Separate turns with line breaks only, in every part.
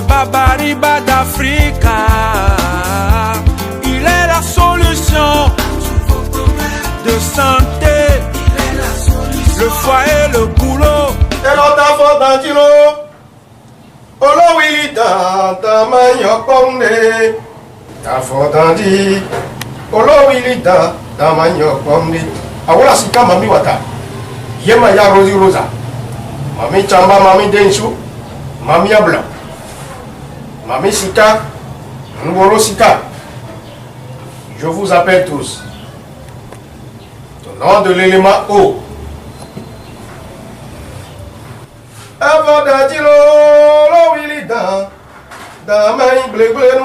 Babariba d'Africa, il est la solution de santé, le foyer, le boulot.
Et l'autre fois d'Antilo, Olo Wilida, Tamayo Konde, ta fois d'Andi, Olo Wilida, Tamayo Konde. Awala Sika Mami Wata, Yema Ya Rosi Rosa, Mami Chamba, Mami Denshu, Mami Abla. Mami Sika, Ngoro Sika, je vous appelle tous. Au nom de l'élément O. Avadadilo, lo wilida, damai bleblenu.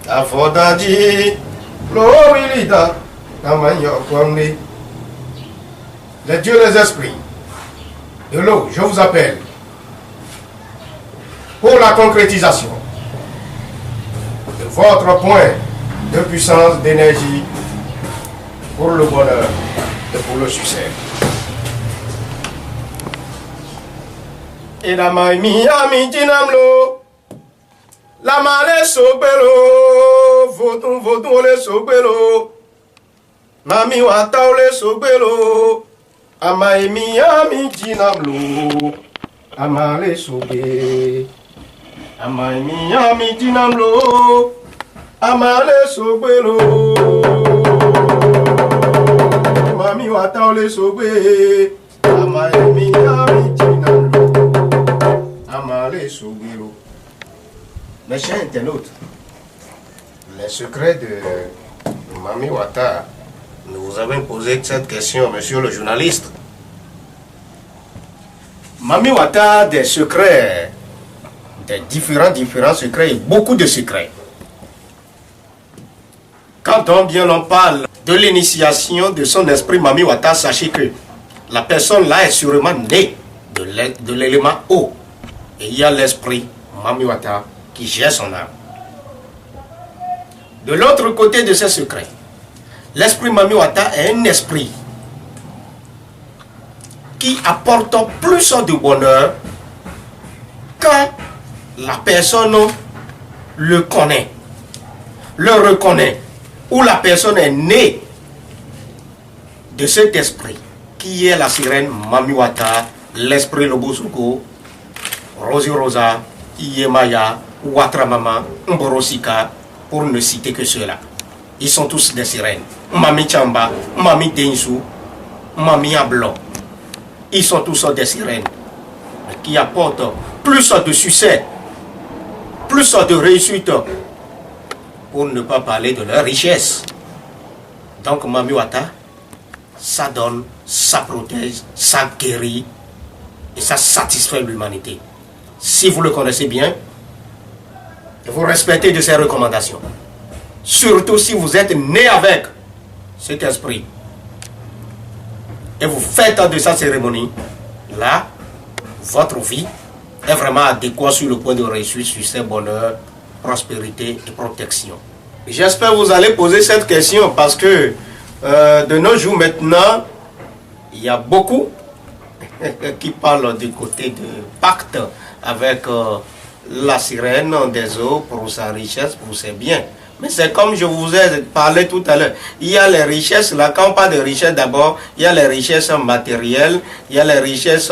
Avadadi, lo wilida, damai yokwamni. Les dieux, les esprits. De l'eau, je vous appelle. Pour la concrétisation de votre point de puissance, d'énergie, pour le bonheur et pour le succès. Et la maïmi ami dinamlo, la malé sobelo, voton le sobelo, mami watao le sobelo, amaïmi ami dinamlo, amale sobe. Amaimi ami dinamlo, amale sogbelo, mami wataole sogbe, amaimi ami dinamlo, amale sogbelo. Mes chers internautes, les secrets de Mami Wata, nous vous avons posé cette question, monsieur le journaliste. Mami Wata, des secrets, des différents secrets, beaucoup de secrets. Quand on parle de l'initiation de son esprit Mami Wata, sachez que la personne là est sûrement née de l'élément eau. Et il y a l'esprit Mami Wata qui gère son âme. De l'autre côté de ces secrets, l'esprit Mami Wata est un esprit qui apporte plus de bonheur quand la personne le connaît, le reconnaît, ou la personne est née de cet esprit qui est la sirène Mami Wata, l'esprit Lobosuko, Rosi Rosa, Iyemaya, Watramama, Mborosika, pour ne citer que cela.
Ils sont tous des sirènes. Mami Chamba, Mami Densou, Mami Ablo. Ils sont tous des sirènes qui apportent plus de succès, plus de réussite, pour ne pas parler de leur richesse. Donc Mami Wata, ça donne, ça protège, ça guérit et ça satisfait l'humanité. Si vous le connaissez bien, vous respectez de ses recommandations. Surtout si vous êtes né avec cet esprit et vous faites de sa cérémonie, là, votre vie est vraiment adéquate sur le point de réussir, succès, bonheur, prospérité et protection. J'espère que vous allez poser cette question parce que de nos jours maintenant, il y a beaucoup qui parlent du côté de pacte avec la sirène des eaux pour sa richesse, pour ses biens. Mais c'est comme je vous ai parlé tout à l'heure. Il y a les richesses, là, quand on parle de richesse d'abord, il y a les richesses matérielles, il y a les richesses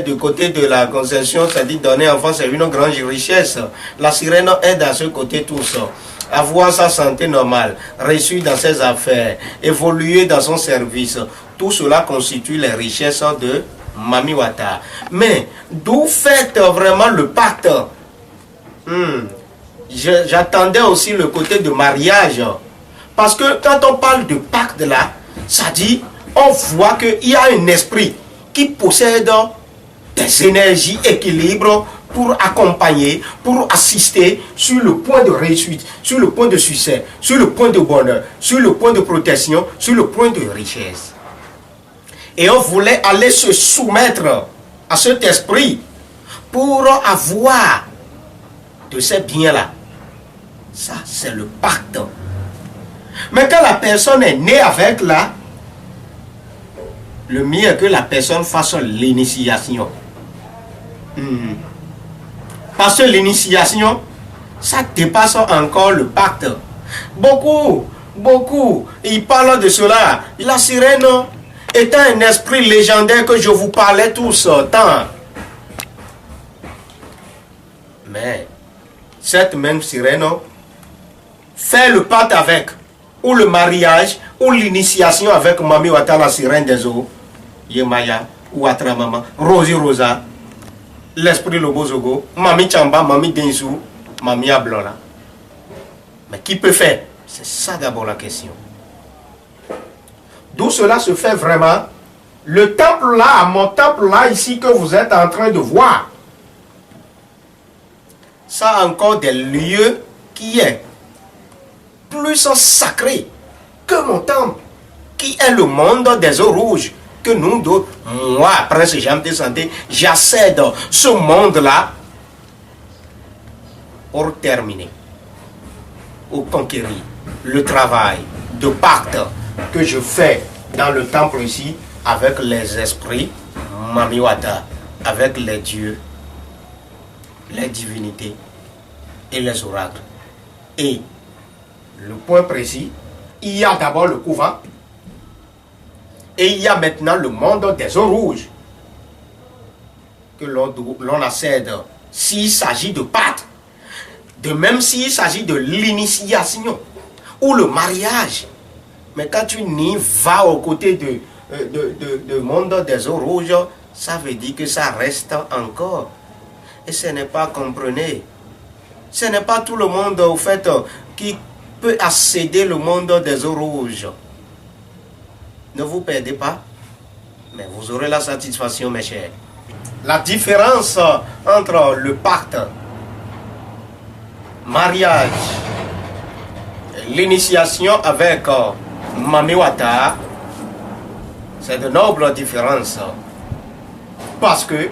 du côté de la concession, c'est-à-dire donner enfant, c'est une grande richesse. La sirène aide à ce côté tout ça. Avoir sa santé normale, réussir dans ses affaires, évoluer dans son service, tout cela constitue les richesses de Mami Wata. Mais d'où faites vraiment le pacte? J'attendais aussi le côté de mariage. Parce que quand on parle de pacte là, ça dit, on voit qu'il y a un esprit qui possède des énergies équilibrées pour accompagner, pour assister sur le point de réussite, sur le point de succès, sur le point de bonheur, sur le point de protection, sur le point de richesse. Et on voulait aller se soumettre à cet esprit pour avoir de ces biens-là. Ça, c'est le pacte. Mais quand la personne est née avec là, le mieux est que la personne fasse l'initiation. Parce que l'initiation, ça dépasse encore le pacte. Beaucoup, ils parlent de cela. La sirène est un esprit légendaire que je vous parlais tout ce temps. Mais cette même sirène fait le pacte avec, ou le mariage, ou l'initiation avec Mami Wata, la sirène des eaux, Yemaya, ou Atramama, Rosi Rosa, l'esprit Lobozogo, Mami Chamba, Mami Densou, Mami Ablola. Mais qui peut faire? C'est ça d'abord la question. D'où cela se fait vraiment? Le temple là, mon temple là, ici que vous êtes en train de voir, ça a encore des lieux qui est plus sacré que mon temple, qui est le monde des eaux rouges, que nous d'autres, moi, Prince Jean de Santé, j'accède ce monde-là pour terminer, ou conquérir le travail de pacte que je fais dans le temple ici avec les esprits Mami Wata, avec les dieux, les divinités et les oracles. Et le point précis, il y a d'abord le couvent et il y a maintenant le monde des eaux rouges que l'on accède s'il s'agit de pacte, de même s'il s'agit de l'initiation ou le mariage. Mais quand tu n'y vas aux côtés de monde des eaux rouges, ça veut dire que ça reste encore. Et ce n'est pas, comprenez, ce n'est pas tout le monde au fait qui peut accéder le monde des eaux rouges. Ne vous perdez pas, mais vous aurez la satisfaction, mes chers. La différence entre le pacte, mariage, l'initiation avec Mami Wata, c'est de nobles différences. Parce que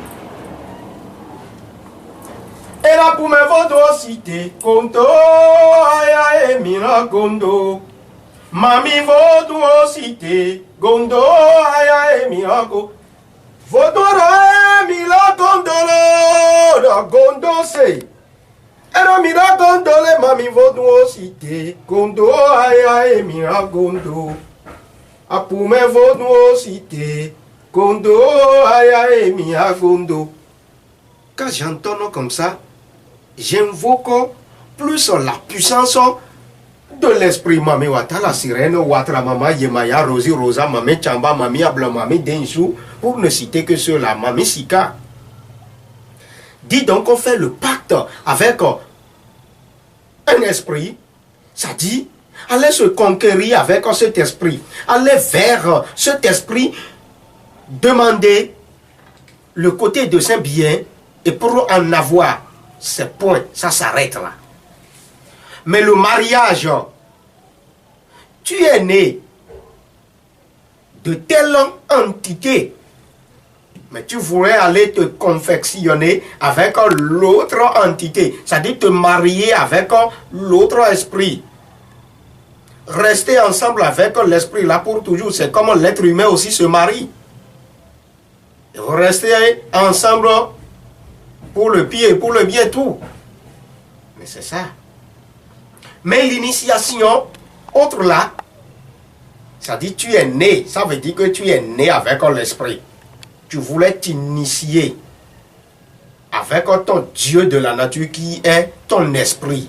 et là pour me votre cité, Konto, aya e mina Gondo. Mami votre cité, Gondo, aya e mina Gondo. Votre aya mila Gondolo, Gondo se. Era mira Gondole, mami votre cité, Gondo, aya e mina Gondo. A pour me votre cité, Gondo, aya e mina Gondo. Quand j'entends comme ça, j'invoque plus la puissance de l'esprit Mami Wata, la sirène, Watra Mama, Yemaya, Rosi, Rosa, Mami Chamba, Mami Abla, Mami Densou, pour ne citer que ceux-là, Mami Sika. Dit donc qu'on fait le pacte avec un esprit, ça dit, allez se conquérir avec cet esprit, allez vers cet esprit, demander le côté de ses biens, et pour en avoir, c'est point, ça s'arrête là. Mais le mariage, tu es né de telle entité, mais tu voulais aller te confectionner avec l'autre entité, c'est-à-dire te marier avec l'autre esprit. Rester ensemble avec l'esprit là pour toujours, c'est comme l'être humain aussi se marie. Et vous restez ensemble pour le pire et pour le bien tout. Mais c'est ça. Mais l'initiation, autre là, ça dit tu es né, ça veut dire que tu es né avec l'esprit. Tu voulais t'initier avec ton Dieu de la nature qui est ton esprit.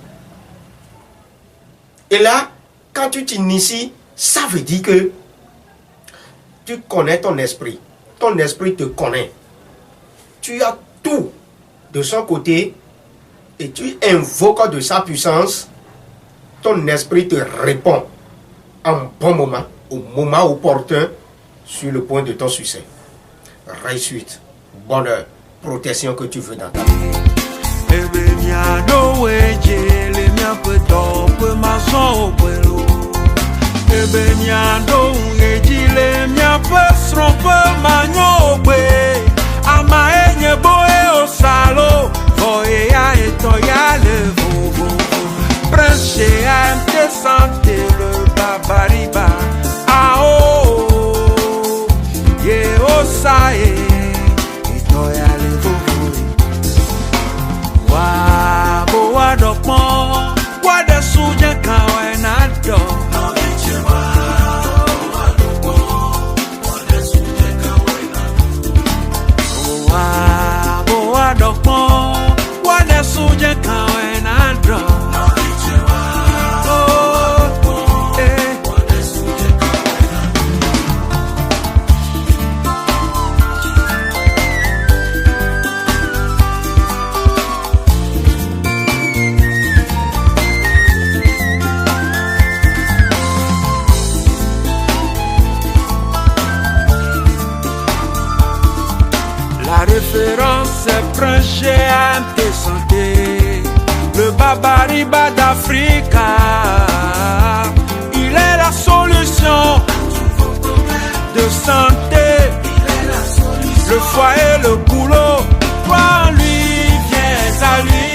Et là, quand tu t'inities, ça veut dire que tu connais ton esprit. Ton esprit te connaît. Tu as tout de son côté et tu invoques de sa puissance. Ton esprit te répond en bon moment, au moment opportun, sur le point de ton succès. Réussite, bonheur, protection que tu veux dans ta vie.
Branché à santé le babariba. Ah oh, yeah, oh ça y est, et toi y aller vous. Wa bo wa dokmo, wa de souje kawe na do. Wa bo wa dokmo, wa de souje kawe na do. C'est branché à tes santé, le babariba d'Africa. Il est la solution de santé, le foyer, le boulot, toi lui, viens à lui.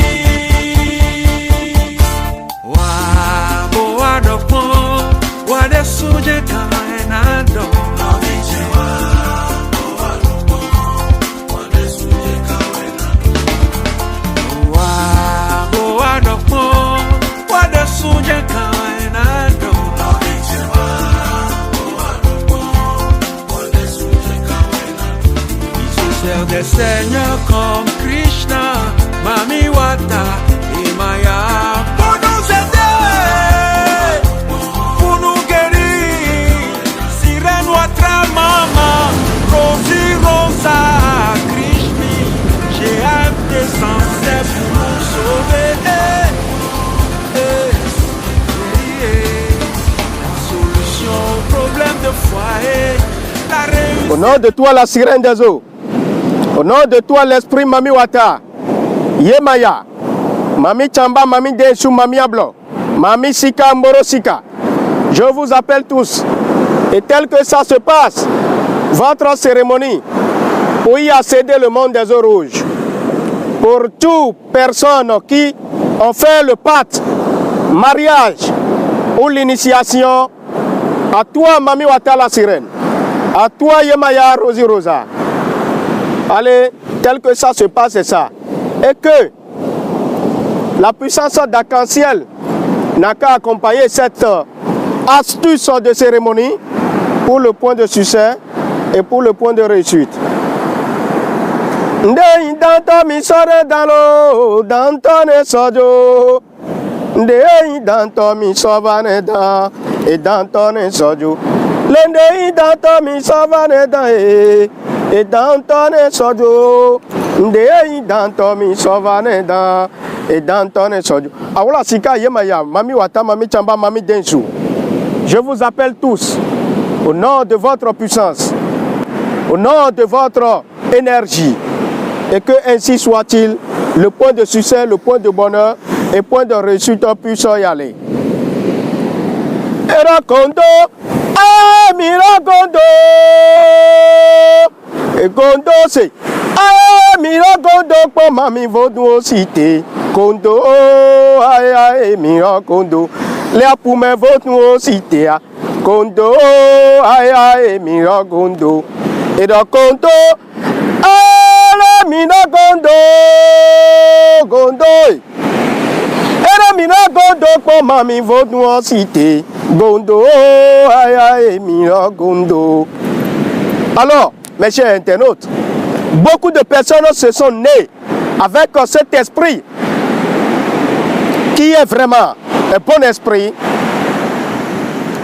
Wa bo wa dokmo, wa de suje kaenado. Des seigneurs comme Krishna, Mami Wata et Maya, pour nous aider, pour nous guérir. Sirène Watra Mama, Rosi Rosa, Krishna, j'ai amené sans cesse pour nous sauver. La solution au problème de foyer, la réussite.
Au nom de toi, la sirène des eaux. Au nom de toi, l'esprit Mami Wata, Yemaya, Mami Chamba, Mami Densou, Mami Ablo, Mami Sika, Moro Sika, je vous appelle tous. Et tel que ça se passe, votre cérémonie, pour y accéder le monde des eaux rouges, pour toute personne qui ont fait le pacte, mariage ou l'initiation, à toi Mami Wata la sirène, à toi Yemaya Rosi Rosa. Allez, tel que ça se passe, c'est ça. Et que la puissance d'arc-en-ciel n'a qu'à accompagner cette astuce de cérémonie pour le point de succès et pour le point de réussite. Dans ton Ndei danto mi sovane da e danto ne soju. Lendei danto mi sovane da e danto ne soju. Ndei danto mi sovane da et d'Anton Sodio. Aoula Sika Yemaya, Mami Wata, Mami Chamba, Mami Densou. Je vous appelle tous, au nom de votre puissance, au nom de votre énergie, et que ainsi soit-il, le point de succès, le point de bonheur et point de réussite puisse y aller. Et raconto, ah, mi raconto, et gondo c'est, ah, mi raconto, pour Mami Vaudou cité. Kondo, aïe aïe, mira kondo, les apoumes votent nous cité. Kondo, aïe aïe, mira kondo, et dans kondo, aïe, mira kondo, kondo, et dans mira kondo, pour Mami vote nous cité. Kondo, aïe aïe, mira kondo. Alors, mes chers internautes, beaucoup de personnes se sont nées avec cet esprit qui est vraiment un bon esprit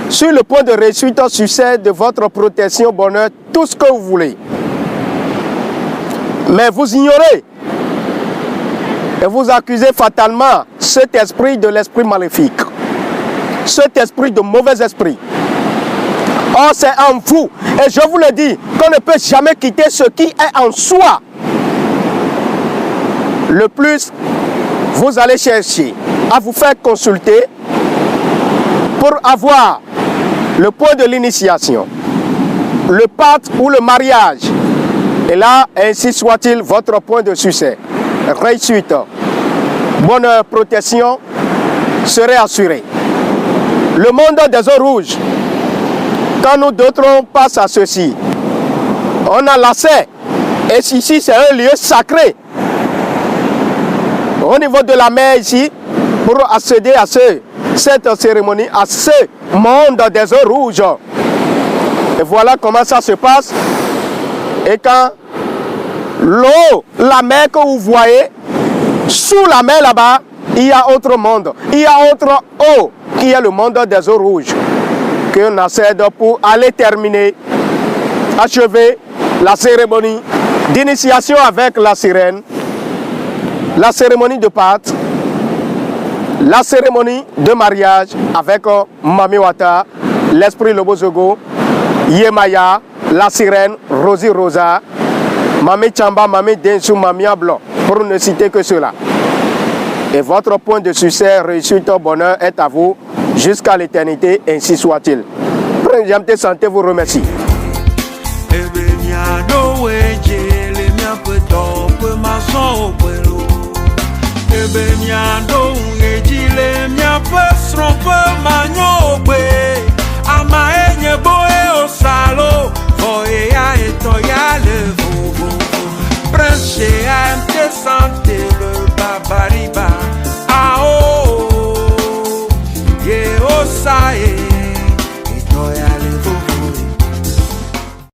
sur le point de réussite au succès de votre protection, bonheur, tout ce que vous voulez. Mais vous ignorez et vous accusez fatalement cet esprit de l'esprit maléfique, cet esprit de mauvais esprit. Or, c'est en vous, et je vous le dis, qu'on ne peut jamais quitter ce qui est en soi. Le plus, vous allez chercher à vous faire consulter pour avoir le point de l'initiation, le pacte ou le mariage. Et là, ainsi soit-il, votre point de succès, réussite, bonheur, protection serait assuré. Le monde des eaux rouges, quand nous d'autres on passe à ceci, on a l'accès, et ici c'est un lieu sacré. Au niveau de la mer ici, pour accéder à cette cérémonie, à ce monde des eaux rouges. Et voilà comment ça se passe. Et quand l'eau, la mer que vous voyez, sous la mer là-bas, il y a autre monde. Il y a autre eau, qui est le monde des eaux rouges. Qu'on accède pour aller terminer, achever la cérémonie d'initiation avec la sirène, la cérémonie de pacte, la cérémonie de mariage avec Mami Wata, l'esprit Lobozogo, Yemaya, la sirène, Rosie Rosa, Mami Chamba, Mami Densou, Mami Blanc, pour ne citer que cela. Et votre point de succès, réussite, bonheur est à vous jusqu'à l'éternité, ainsi soit-il. Prenez te santé, vous remercie.
Santé, le babariba.